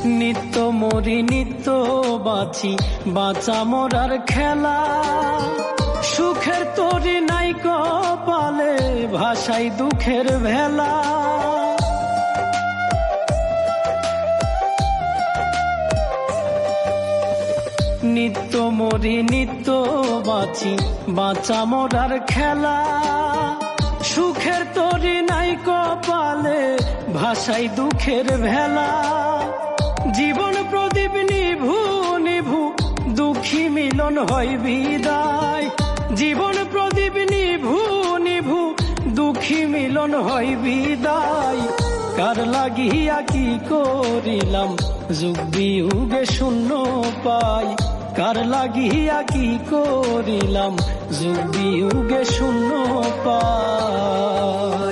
নিত্য মরি নিত্য বাঁচি, বাঁচা মরার খেলা। সুখের তরি নাই কপালে, ভাষাই দুঃখের ভেলা। নিত্য মরি নিত্য বাঁচি, বাঁচা মরার খেলা। সুখের তরি নাই কপালে, ভাষাই দুঃখের ভেলা। জীবন প্রদীপ নিভু নিভু, দুঃখী মিলন হয় বিদায়। জীবন প্রদীপ নিভু নিভু, দুঃখী মিলন হয় বিদায়। কার লাগিয়া কি করিলাম, যুগ বিয়োগে শূন্য পাই। কার লাগিয়া কি করিলাম, যুগ বিয়োগে শূন্য পাই।